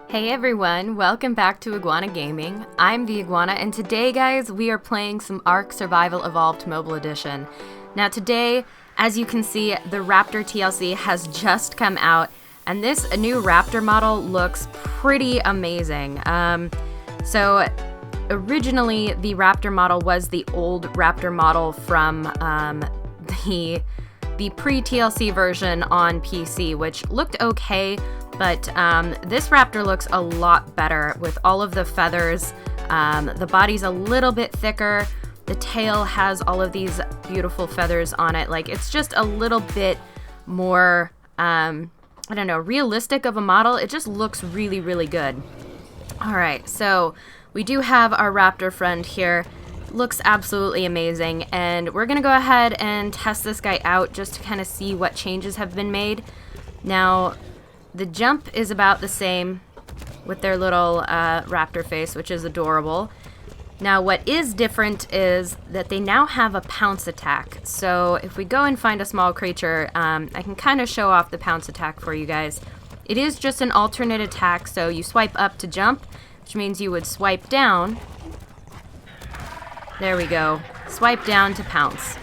Hey everyone, welcome back to Iguana Gaming. I'm the Iguana, and today, guys, we are playing some ARK Survival Evolved Mobile Edition. Now today, as you can see, the Raptor TLC has just come out, and this new Raptor model looks pretty amazing. So originally, the Raptor model was the old Raptor model from the pre-TLC version on PC, which looked okay. But this Raptor looks a lot better with all of the feathers. The body's a little bit thicker. The tail has all of these beautiful feathers on it. Like, it's just a little bit more, I don't know, realistic of a model. It just looks really, really good. All right, so we do have our Raptor friend here. Looks absolutely amazing. And we're going to go ahead and test this guy out just to kind of see what changes have been made. Now, the jump is about the same with their little raptor face, which is adorable. Now, what is different is that they now have a pounce attack. So if we go and find a small creature, I can kind of show off the pounce attack for you guys. It is just an alternate attack, so you swipe up to jump, which means you would swipe down. There we go. Swipe down to pounce.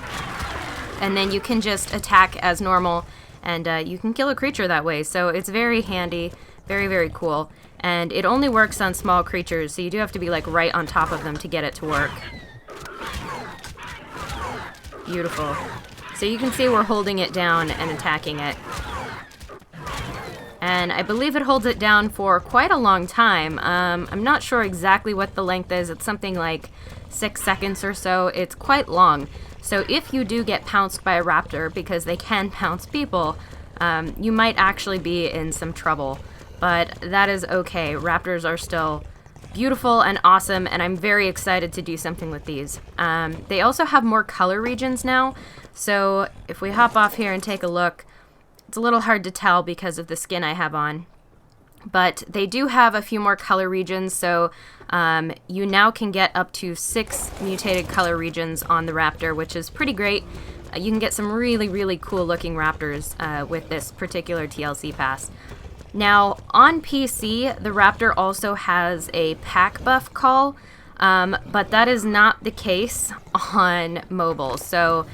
And then you can just attack as normal. And you can kill a creature that way, so it's very handy, very, very cool. And it only works on small creatures, so you do have to be like right on top of them to get it to work. Beautiful. So you can see we're holding it down and attacking it. And I believe it holds it down for quite a long time. I'm not sure exactly what the length is. It's something like 6 seconds or so. It's quite long. So if you do get pounced by a raptor, because they can pounce people, you might actually be in some trouble. But that is okay. Raptors are still beautiful and awesome, and I'm very excited to do something with these. They also have more color regions now. So if we hop off here and take a look, it's a little hard to tell because of the skin I have on. But they do have a few more color regions, so you now can get up to 6 mutated color regions on the Raptor, which is pretty great. You can get some really, really cool looking Raptors with this particular TLC pass. Now, on PC, the Raptor also has a pack buff call, but that is not the case on mobile. So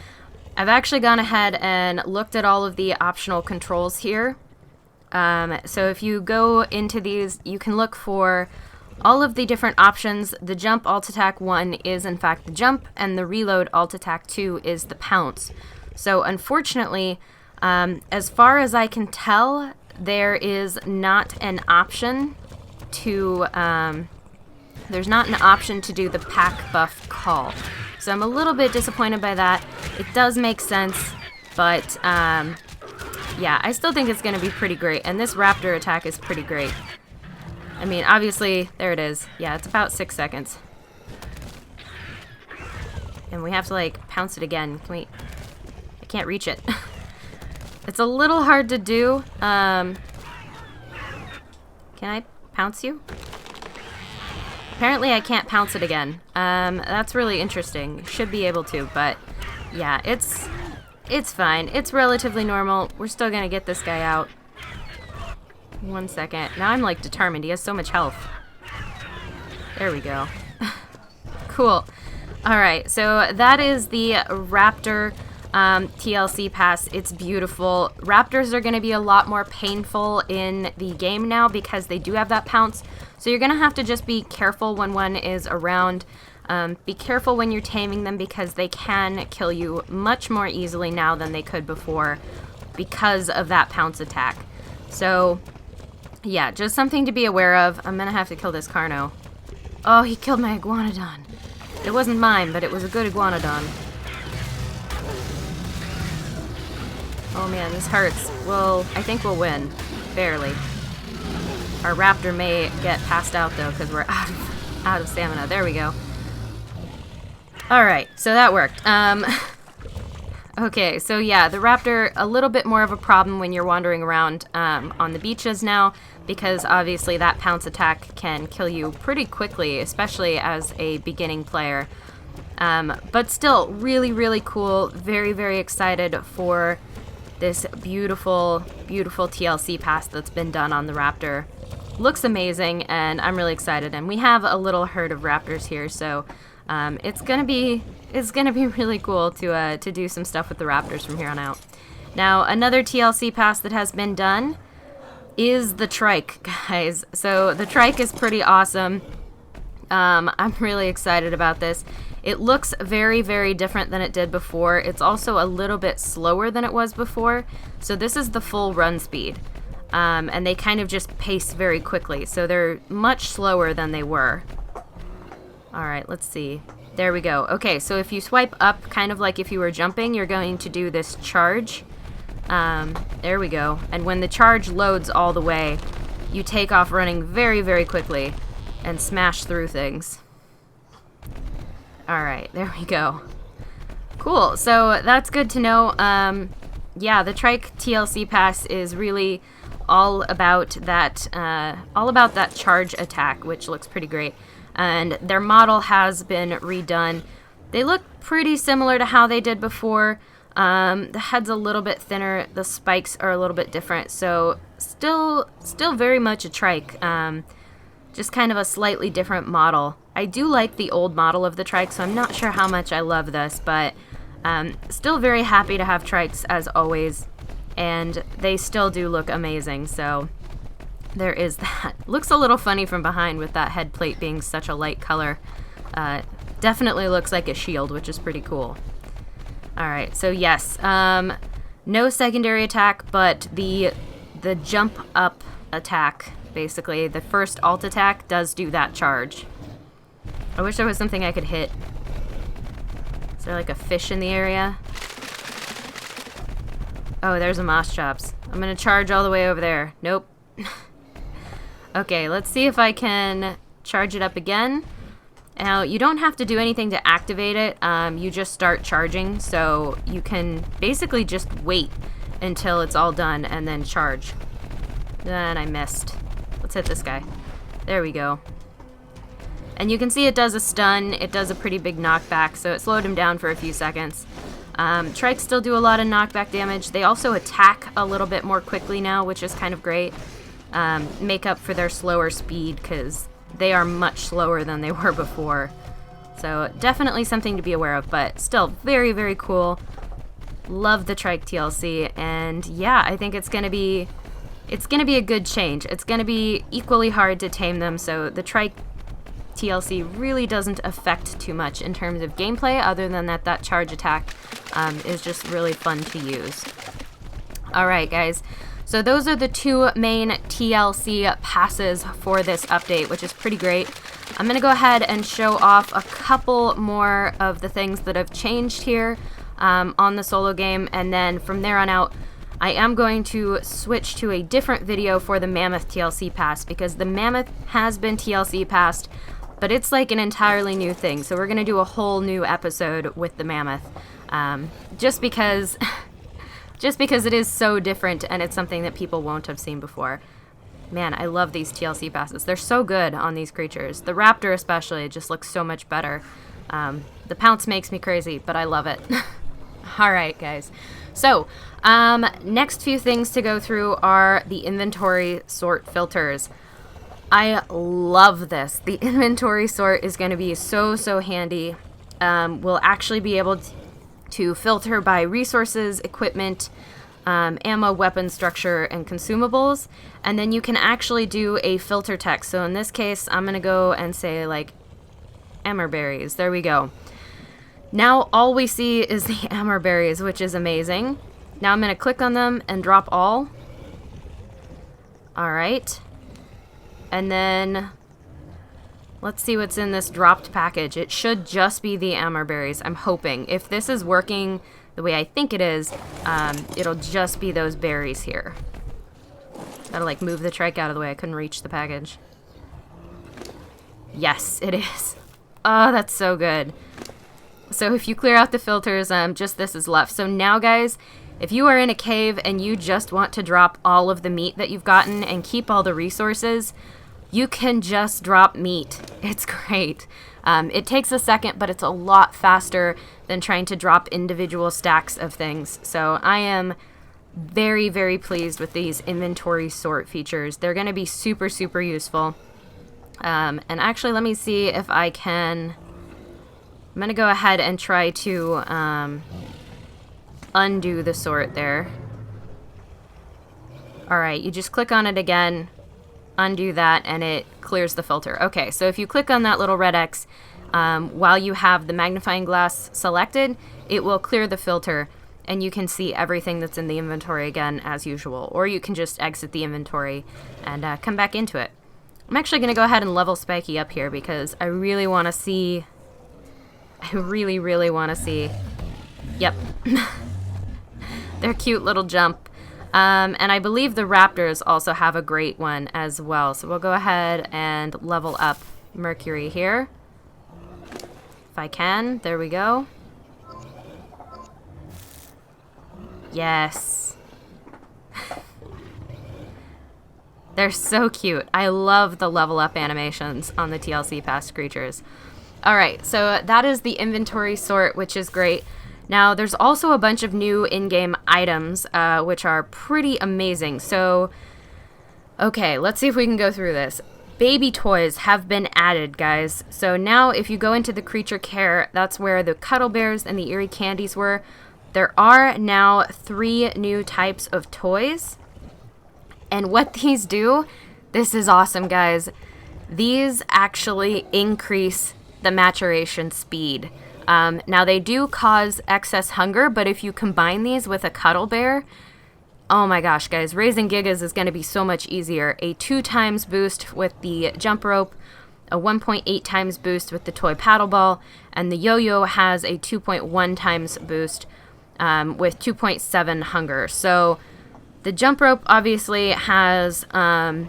I've actually gone ahead and looked at all of the optional controls here. So if you go into these, you can look for all of the different options. The jump alt attack 1 is in fact the jump, and the reload alt attack 2 is the pounce. So unfortunately, as far as I can tell, there is not an option to do the pack buff call. So I'm a little bit disappointed by that. It does make sense, but yeah, I still think it's going to be pretty great, and this Raptor attack is pretty great. I mean, obviously, there it is. Yeah, it's about 6 seconds. And we have to, like, pounce it again. Can we... I can't reach it. It's a little hard to do. Can I pounce you? Apparently, I can't pounce it again. That's really interesting. Should be able to, but yeah, it's fine. It's relatively normal. We're still gonna get this guy out. 1 second. Now I'm like determined. He has so much health. There we go. Cool. Alright, so that is the Raptor TLC pass. It's beautiful. Raptors are gonna be a lot more painful in the game now because they do have that pounce. So you're gonna have to just be careful when one is around. Be careful when you're taming them because they can kill you much more easily now than they could before because of that pounce attack. So, yeah, just something to be aware of. I'm gonna have to kill this Carno. Oh, he killed my Iguanodon. It wasn't mine, but it was a good Iguanodon. Oh man, this hurts. Well, I think we'll win. Barely. Our Raptor may get passed out though because we're out of stamina. There we go. Alright, so that worked. Okay, so yeah, the Raptor, a little bit more of a problem when you're wandering around on the beaches now, because obviously that pounce attack can kill you pretty quickly, especially as a beginning player. But still, really, really cool. Very, very excited for this beautiful, beautiful TLC pass that's been done on the Raptor. looks amazing, and I'm really excited. And we have a little herd of raptors here, so it's gonna be really cool to do some stuff with the raptors from here on out. Now, another TLC pass that has been done is the trike, guys. So the trike is pretty awesome. I'm really excited about this. It looks very, very different than it did before. It's also a little bit slower than it was before. So this is the full run speed. And they kind of just pace very quickly. So they're much slower than they were. Alright, let's see. There we go. Okay, so if you swipe up, kind of like if you were jumping, you're going to do this charge. There we go. And when the charge loads all the way, you take off running very, very quickly and smash through things. Alright, there we go. Cool, so that's good to know. Yeah, the Trike TLC pass is really all about that charge attack, which looks pretty great. And their model has been redone. They look pretty similar to how they did before. The head's a little bit thinner, the spikes are a little bit different, so still very much a Trike. Just kind of a slightly different model. I do like the old model of the Trike, so I'm not sure how much I love this, but still very happy to have Trikes as always, and they still do look amazing, so there is that. Looks a little funny from behind with that head plate being such a light color. Definitely looks like a shield, which is pretty cool. Alright, so yes, no secondary attack, but the jump up attack, basically, the first alt attack does do that charge. I wish there was something I could hit. Is there like a fish in the area? Oh, there's a moss chops. I'm gonna charge all the way over there. Nope. Okay, let's see if I can charge it up again. Now, you don't have to do anything to activate it. You just start charging, so you can basically just wait until it's all done and then charge. And I missed. Let's hit this guy. There we go. And you can see it does a stun. It does a pretty big knockback, so it slowed him down for a few seconds. Trikes still do a lot of knockback damage. They also attack a little bit more quickly now, which is kind of great. Make up for their slower speed, because they are much slower than they were before. So definitely something to be aware of, but still very, very cool. Love the Trike TLC, and yeah, I think it's gonna be a good change. It's gonna be equally hard to tame them, so the Trike TLC really doesn't affect too much in terms of gameplay, other than that charge attack is just really fun to use. Alright guys, so those are the two main TLC passes for this update, which is pretty great. I'm going to go ahead and show off a couple more of the things that have changed here on the solo game, and then from there on out, I am going to switch to a different video for the Mammoth TLC pass, because the Mammoth has been TLC passed, but it's like an entirely new thing, so we're going to do a whole new episode with the Mammoth, just because it is so different and it's something that people won't have seen before. Man, I love these TLC passes. They're so good on these creatures. The Raptor especially just looks so much better. The Pounce makes me crazy, but I love it. Alright, guys. So, next few things to go through are the inventory sort filters. I love this. The inventory sort is going to be so, so handy. We'll actually be able to filter by resources, equipment, ammo, weapon structure, and consumables, and then you can actually do a filter text. So in this case, I'm going to go and say, like, Emberberries. There we go. Now all we see is the Emberberries, which is amazing. Now I'm going to click on them and drop all. Alright. And then let's see what's in this dropped package. It should just be the Emberberries, I'm hoping. If this is working the way I think it is, it'll just be those berries here. Gotta like move the trike out of the way. I couldn't reach the package. Yes, it is. Oh, that's so good. So if you clear out the filters, just this is left. So now, guys, if you are in a cave and you just want to drop all of the meat that you've gotten and keep all the resources, you can just drop meat. It's great. It takes a second, but it's a lot faster than trying to drop individual stacks of things. So I am very, very pleased with these inventory sort features. They're going to be super, super useful. And actually, let me see if I can... I'm going to go ahead and try to undo the sort there. Alright, you just click on it again, undo that, and it clears the filter. Okay, so if you click on that little red X, while you have the magnifying glass selected, it will clear the filter, and you can see everything that's in the inventory again as usual. Or you can just exit the inventory and come back into it. I'm actually going to go ahead and level Spiky up here because I really want to see... I really, really want to see... Yep. Their cute little jump. And I believe the Raptors also have a great one as well. So we'll go ahead and level up Mercury here. If I can. There we go. Yes. They're so cute. I love the level up animations on the TLC Pass creatures. Alright, so that is the inventory sort, which is great. Now, there's also a bunch of new in-game items, which are pretty amazing. So, okay, let's see if we can go through this. Baby toys have been added, guys. So now, if you go into the creature care, that's where the Cuddle Bears and the Eerie Candies were. There are now 3 new types of toys. And what these do, this is awesome, guys. These actually increase the maturation speed. Now, they do cause excess hunger, but if you combine these with a Cuddle Bear, oh my gosh, guys, raising Gigas is going to be so much easier. A 2 times boost with the jump rope, a 1.8 times boost with the toy paddle ball, and the yo-yo has a 2.1 times boost with 2.7 hunger. So the jump rope obviously has a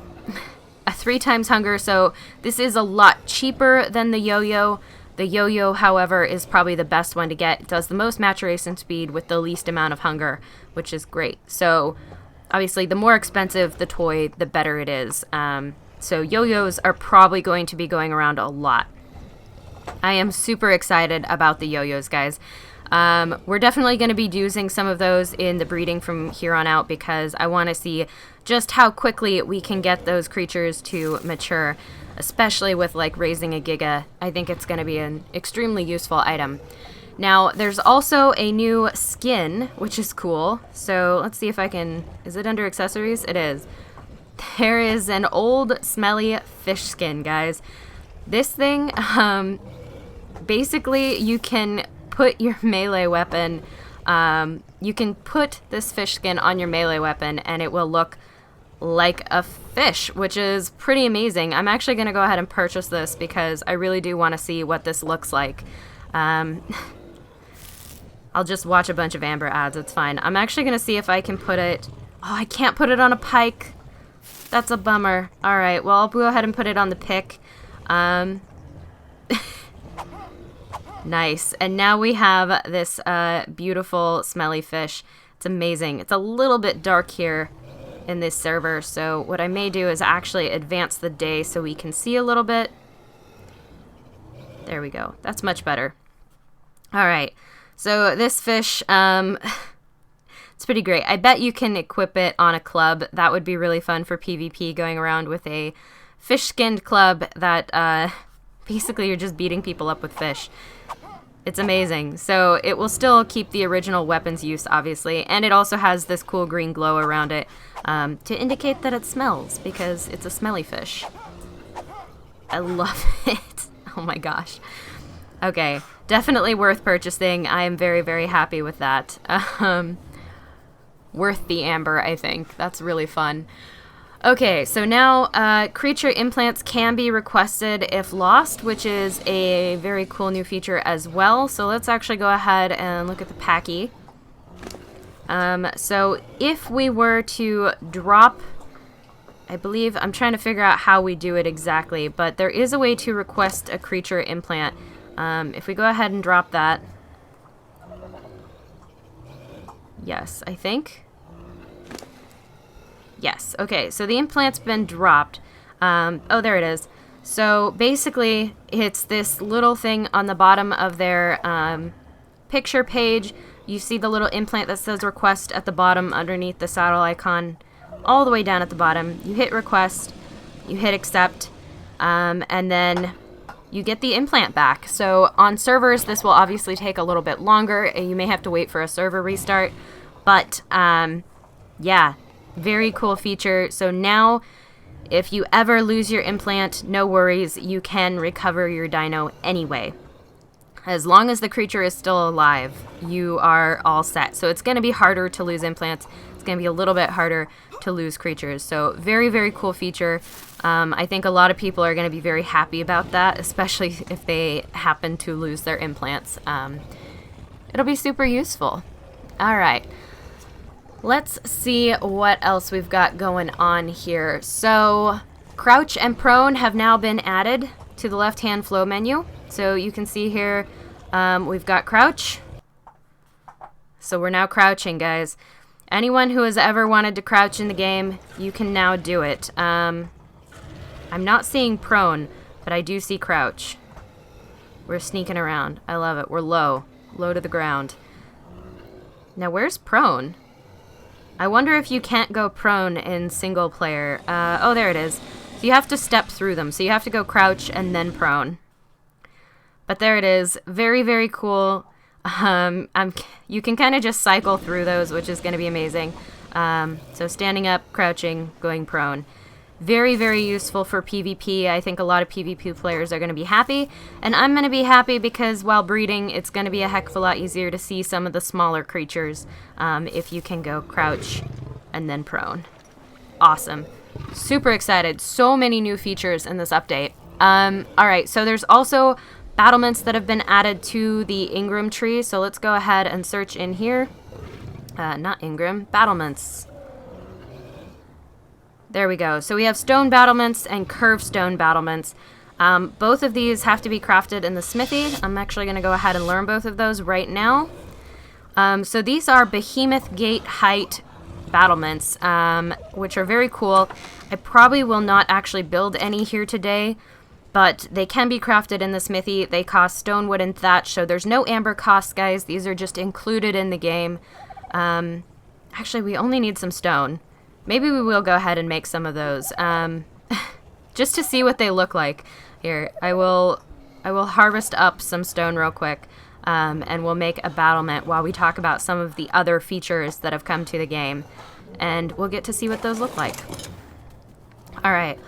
3 times hunger, so this is a lot cheaper than the yo-yo. The yo-yo, however, is probably the best one to get. It does the most maturation speed with the least amount of hunger, which is great. So, obviously, the more expensive the toy, the better it is. So, yo-yos are probably going to be going around a lot. I am super excited about the yo-yos, guys. We're definitely going to be using some of those in the breeding from here on out because I want to see just how quickly we can get those creatures to mature. Especially with like raising a Giga, I think it's going to be an extremely useful item. Now, there's also a new skin, which is cool. So let's see if I can, is it under accessories? It is. There is an old Smelly fish skin, guys. This thing, basically you can put your melee weapon, you can put this fish skin on your melee weapon and it will look like a fish, which is pretty amazing. I'm actually going to go ahead and purchase this because I really do want to see what this looks like. I'll just watch a bunch of Amber ads, it's fine. I'm actually going to see if I can put it... Oh, I can't put it on a pike. That's a bummer. Alright, well, I'll go ahead and put it on the pick. Nice. And now we have this beautiful smelly fish. It's amazing. It's a little bit dark here in this server, so what I may do is actually advance the day so we can see a little bit. There we go. That's much better. Alright, so this fish, it's pretty great. I bet you can equip it on a club. That would be really fun for PvP, going around with a fish-skinned club that basically you're just beating people up with fish. It's amazing. So it will still keep the original weapons use, obviously, and it also has this cool green glow around it to indicate that it smells, because it's a smelly fish. I love it. Oh my gosh. Okay, definitely worth purchasing. I am very, very happy with that. Worth the amber, I think. That's really fun. Okay, so now creature implants can be requested if lost, which is a very cool new feature as well. So let's actually go ahead and look at the packy. So if we were to drop, I believe, I'm trying to figure out how we do it exactly, but there is a way to request a creature implant. If we go ahead and drop that. Yes, I think. Yes, okay, so the implant's been dropped. Oh, there it is. So basically, it's this little thing on the bottom of their picture page. You see the little implant that says request at the bottom underneath the saddle icon, all the way down at the bottom. You hit request, you hit accept, and then you get the implant back. So on servers, this will obviously take a little bit longer, and you may have to wait for a server restart. But yeah, very cool feature. So now, if you ever lose your implant, no worries, you can recover your dino anyway. As long as the creature is still alive, you are all set. So it's going to be harder to lose implants. It's going to be a little bit harder to lose creatures. So very, very cool feature. I think a lot of people are going to be very happy about that, especially if they happen to lose their implants. It'll be super useful. All right. Let's see what else we've got going on here. So crouch and prone have now been added to the left-hand flow menu. So you can see here, we've got crouch. So we're now crouching, guys. Anyone who has ever wanted to crouch in the game, you can now do it. I'm not seeing prone, but I do see crouch. We're sneaking around. I love it. We're low to the ground. Now, where's prone? I wonder if you can't go prone in single player. Oh, there it is. So you have to step through them. So you have to go crouch and then prone. But there it is. Very, very cool. You can kind of just cycle through those, which is going to be amazing. So standing up, crouching, going prone. Very, very useful for PvP. I think a lot of PvP players are going to be happy. And I'm going to be happy because while breeding, it's going to be a heck of a lot easier to see some of the smaller creatures if you can go crouch and then prone. Awesome. Super excited. So many new features in this update. Alright, so there's also battlements that have been added to the Ingram tree. So let's go ahead and search in here. Not Ingram, battlements. There we go. So we have stone battlements and curved stone battlements. Both of these have to be crafted in the smithy. I'm actually going to go ahead and learn both of those right now. So these are behemoth gate height battlements, which are very cool. I probably will not actually build any here today, but they can be crafted in the smithy. They cost stone, wood, and thatch, so there's no amber costs, guys. These are just included in the game. Actually, we only need some stone. Maybe we will go ahead and make some of those, just to see what they look like. Here, I will harvest up some stone real quick, and we'll make a battlement while we talk about some of the other features that have come to the game, and we'll get to see what those look like. All right.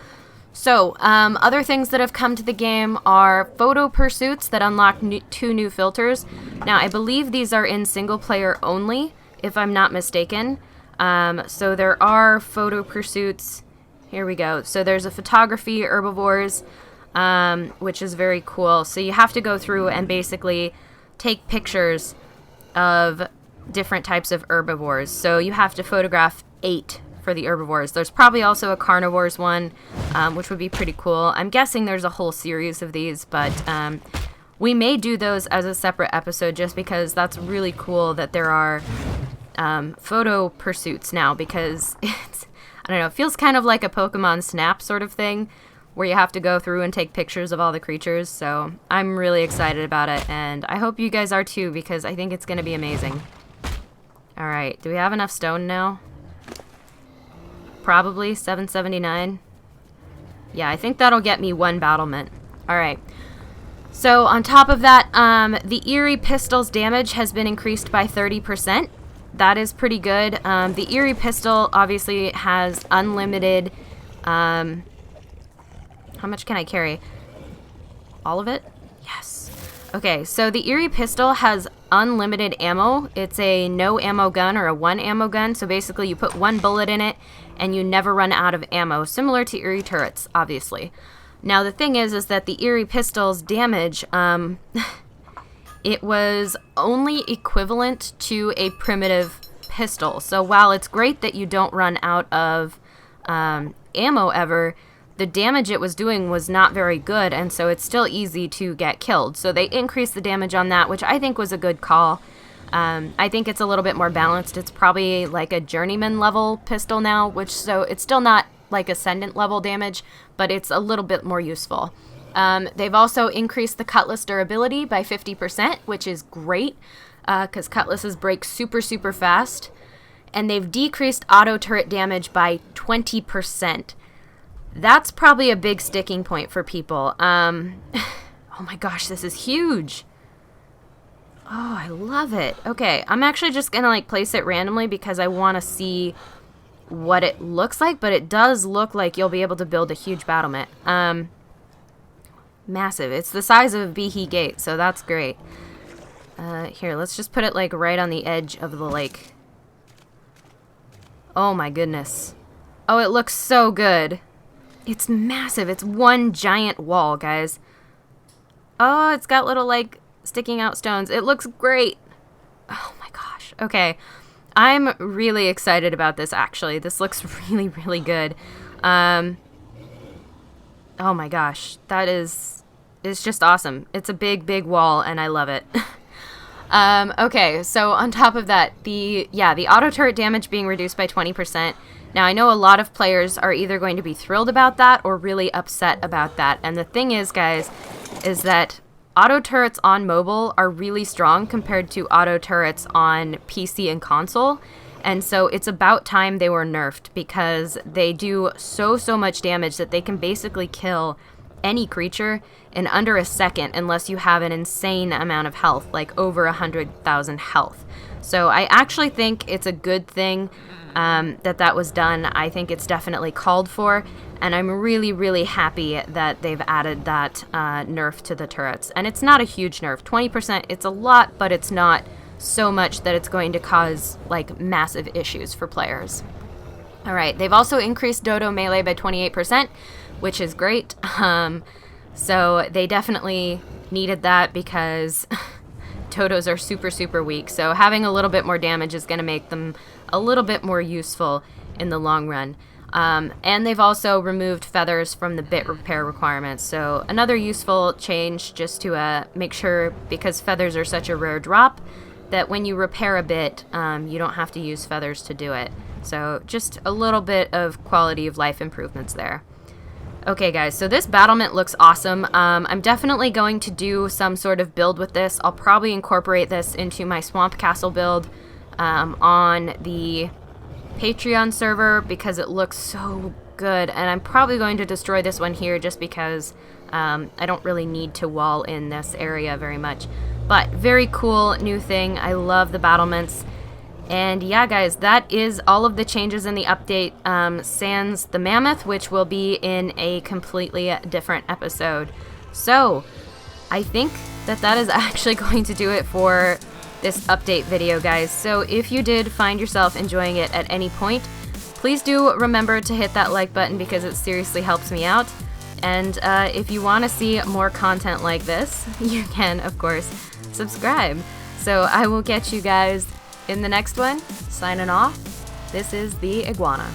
So, other things that have come to the game are photo pursuits that unlock two new filters. Now, I believe these are in single player only, if I'm not mistaken. So there are photo pursuits. Here we go. So there's a photography herbivores, which is very cool. So you have to go through and basically take pictures of different types of herbivores. So you have to photograph 8 for the herbivores. There's probably also a carnivores one, which would be pretty cool. I'm guessing there's a whole series of these, but we may do those as a separate episode just because that's really cool that there are photo pursuits now, because it's, I don't know, it feels kind of like a Pokemon Snap sort of thing where you have to go through and take pictures of all the creatures. So I'm really excited about it, and I hope you guys are too, because I think it's going to be amazing. All right, do we have enough stone now? Probably 779. Yeah, I think that'll get me one battlement. All right. So on top of that, the Eerie pistol's damage has been increased by 30%. That is pretty good. The Eerie pistol obviously has unlimited. How much can I carry? All of it? Yes. Okay, so the Eerie pistol has unlimited ammo. It's a no ammo gun or a 1 ammo gun. So basically you put 1 bullet in it and you never run out of ammo, similar to Eerie turrets, obviously. Now the thing is that the Eerie pistol's damage, it was only equivalent to a primitive pistol. So while it's great that you don't run out of ammo ever, the damage it was doing was not very good, and so it's still easy to get killed. So they increased the damage on that, which I think was a good call. I think it's a little bit more balanced. It's probably like a journeyman level pistol now, which, so it's still not like ascendant level damage, but it's a little bit more useful. They've also increased the cutlass durability by 50%, which is great. because cutlasses break super fast. And they've decreased auto turret damage by 20%. That's probably a big sticking point for people. Oh my gosh, this is huge. Oh, I love it. Okay, I'm actually just gonna like place it randomly because I want to see what it looks like, but it does look like you'll be able to build a huge battlement. Massive. It's the size of Behe Gate, so that's great. Here, let's just put it like right on the edge of the lake. Oh my goodness. Oh, it looks so good. It's massive. It's one giant wall, guys. Oh, it's got little like sticking out stones. It looks great. Oh my gosh. Okay. I'm really excited about this, actually. This looks really good. Oh my gosh. It's just awesome. It's a big wall, and I love it. Okay, so on top of that, the auto turret damage being reduced by 20%. Now, I know a lot of players are either going to be thrilled about that or really upset about that. And the thing is, guys, is that auto turrets on mobile are really strong compared to auto turrets on PC and console. And so it's about time they were nerfed, because they do so much damage that they can basically kill any creature in under a second unless you have an insane amount of health, like over 100,000 health. So I actually think it's a good thing that was done. I think it's definitely called for, and I'm really happy that they've added that nerf to the turrets. And it's not a huge nerf. 20%, it's a lot, but it's not so much that it's going to cause like massive issues for players. All right, they've also increased dodo melee by 28%, which is great. So they definitely needed that because dodos are super weak. So having a little bit more damage is going to make them a little bit more useful in the long run. And they've also removed feathers from the bit repair requirements. So another useful change, just to make sure, because feathers are such a rare drop, that when you repair a bit, you don't have to use feathers to do it. So just a little bit of quality of life improvements there. Okay, guys, so this battlement looks awesome. I'm definitely going to do some sort of build with this. I'll probably incorporate this into my Swamp Castle build on the Patreon server because it looks so good. And I'm probably going to destroy this one here just because I don't really need to wall in this area very much. But very cool new thing. I love the battlements. And yeah, guys, that is all of the changes in the update, sans the mammoth, which will be in a completely different episode. So I think that is actually going to do it for this update video, guys. So if you did find yourself enjoying it at any point, please do remember to hit that like button because it seriously helps me out. And if you want to see more content like this, you can, of course, subscribe. So I will catch you guys in the next one. Signing off, this is the Iguana.